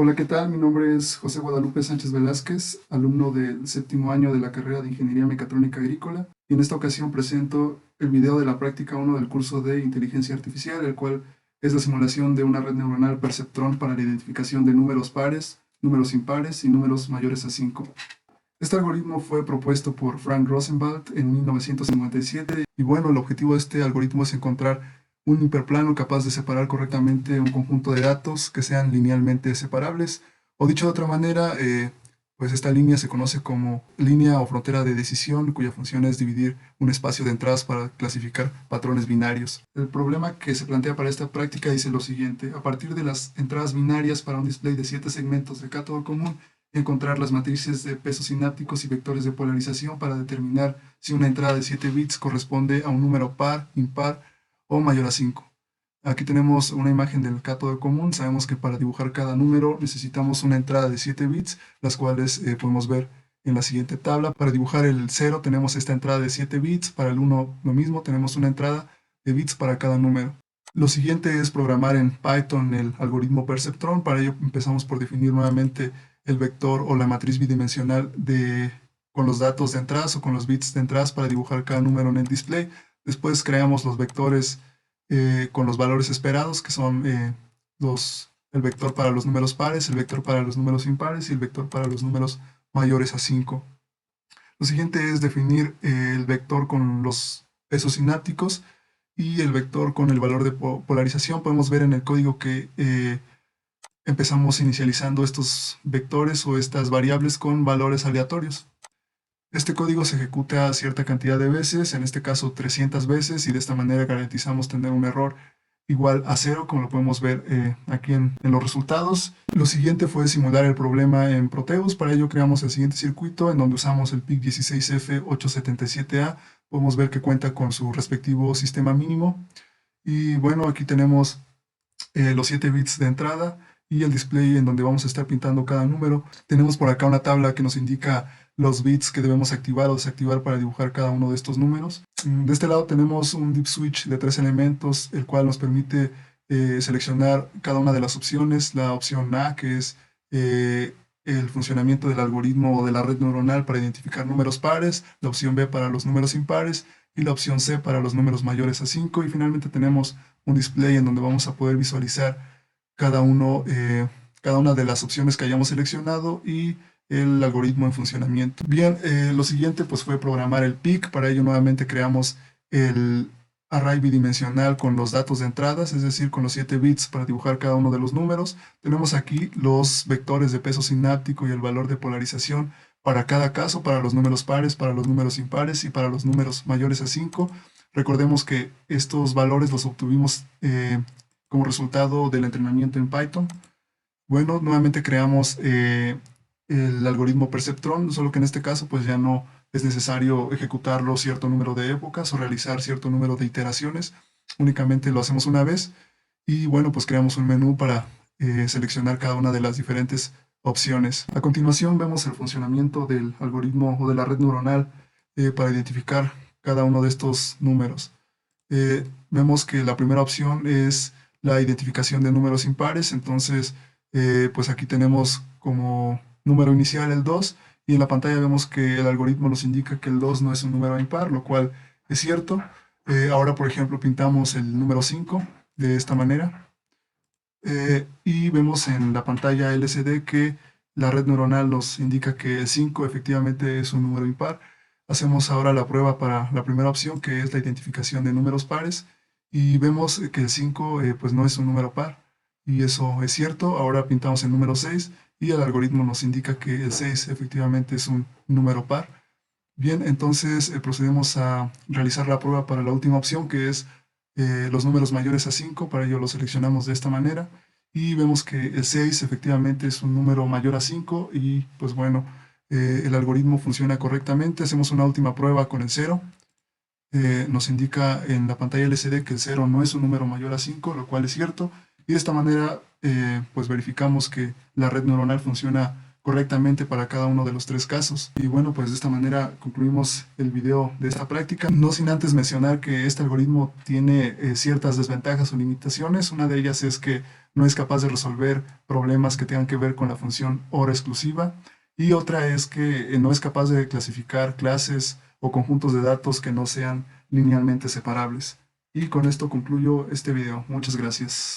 Hola, ¿qué tal? Mi nombre es José Guadalupe Sánchez Velázquez, alumno del séptimo año de la carrera de Ingeniería Mecatrónica Agrícola, y en esta ocasión presento el video de la práctica 1 del curso de Inteligencia Artificial, el cual es la simulación de una red neuronal perceptrón para la identificación de números pares, números impares y números mayores a 5. Este algoritmo fue propuesto por Frank Rosenwald en 1957 y bueno, el objetivo de este algoritmo es encontrar un hiperplano capaz de separar correctamente un conjunto de datos que sean linealmente separables, o dicho de otra manera, pues esta línea se conoce como línea o frontera de decisión, cuya función es dividir un espacio de entradas para clasificar patrones binarios. El problema que se plantea para esta práctica dice lo siguiente: a partir de las entradas binarias para un display de 7 segmentos de cátodo común, encontrar las matrices de pesos sinápticos y vectores de polarización para determinar si una entrada de 7 bits corresponde a un número par, impar o mayor a 5. Aquí tenemos una imagen del cátodo común. Sabemos que para dibujar cada número necesitamos una entrada de 7 bits, las cuales podemos ver en la siguiente tabla. Para dibujar el 0 tenemos esta entrada de 7 bits, para el 1 lo mismo, tenemos una entrada de bits para cada número. Lo siguiente es programar en Python el algoritmo perceptrón. Para ello empezamos por definir nuevamente el vector o la matriz bidimensional con los datos de entradas o con los bits de entradas para dibujar cada número en el display. Después creamos los vectores con los valores esperados, que son el vector para los números pares, el vector para los números impares y el vector para los números mayores a 5. Lo siguiente es definir el vector con los pesos sinápticos y el vector con el valor de polarización. Podemos ver en el código que empezamos inicializando estos vectores o estas variables con valores aleatorios. Este código se ejecuta cierta cantidad de veces, en este caso 300 veces, y de esta manera garantizamos tener un error igual a 0, como lo podemos ver aquí en los resultados. Lo siguiente fue simular el problema en Proteus. Para ello creamos el siguiente circuito, en donde usamos el PIC16F877A. Podemos ver que cuenta con su respectivo sistema mínimo. Y bueno, aquí tenemos los 7 bits de entrada y el display en donde vamos a estar pintando cada número. Tenemos por acá una tabla que nos indica los bits que debemos activar o desactivar para dibujar cada uno de estos números. De este lado tenemos un deep switch de 3 elementos, el cual nos permite seleccionar cada una de las opciones. La opción A, que es el funcionamiento del algoritmo o de la red neuronal para identificar números pares, la opción B para los números impares y la opción C para los números mayores a 5, y finalmente tenemos un display en donde vamos a poder visualizar cada una de las opciones que hayamos seleccionado y el algoritmo en funcionamiento. Bien, lo siguiente pues fue programar el PIC. Para ello nuevamente creamos el array bidimensional con los datos de entradas, es decir, con los 7 bits para dibujar cada uno de los números. Tenemos aquí los vectores de peso sináptico y el valor de polarización para cada caso, para los números pares, para los números impares y para los números mayores a 5. Recordemos que estos valores los obtuvimos como resultado del entrenamiento en Python. Bueno, nuevamente creamos el algoritmo perceptrón, solo que en este caso pues ya no es necesario ejecutarlo cierto número de épocas o realizar cierto número de iteraciones. Únicamente lo hacemos una vez y bueno, pues creamos un menú para seleccionar cada una de las diferentes opciones. A continuación vemos el funcionamiento del algoritmo o de la red neuronal para identificar cada uno de estos números. Vemos que la primera opción es la identificación de números impares. Entonces pues aquí tenemos como número inicial el 2, y en la pantalla vemos que el algoritmo nos indica que el 2 no es un número impar, lo cual es cierto. Ahora, por ejemplo, pintamos el número 5 de esta manera, y vemos en la pantalla LCD que la red neuronal nos indica que el 5 efectivamente es un número impar. Hacemos ahora la prueba para la primera opción, que es la identificación de números pares, y vemos que el 5 pues no es un número par, y eso es cierto. Ahora pintamos el número 6 y el algoritmo nos indica que el 6 efectivamente es un número par. Bien, entonces procedemos a realizar la prueba para la última opción, que es los números mayores a 5. Para ello lo seleccionamos de esta manera y vemos que el 6 efectivamente es un número mayor a 5, y pues bueno, el algoritmo funciona correctamente. Hacemos una última prueba con el 0. Nos indica en la pantalla LCD que el 0 no es un número mayor a 5, lo cual es cierto, y de esta manera pues verificamos que la red neuronal funciona correctamente para cada uno de los tres casos. Y bueno, pues de esta manera concluimos el video de esta práctica, no sin antes mencionar que este algoritmo tiene ciertas desventajas o limitaciones. Una de ellas es que no es capaz de resolver problemas que tengan que ver con la función hora exclusiva, y otra es que no es capaz de clasificar clases o conjuntos de datos que no sean linealmente separables. Y con esto concluyo este video. Muchas gracias.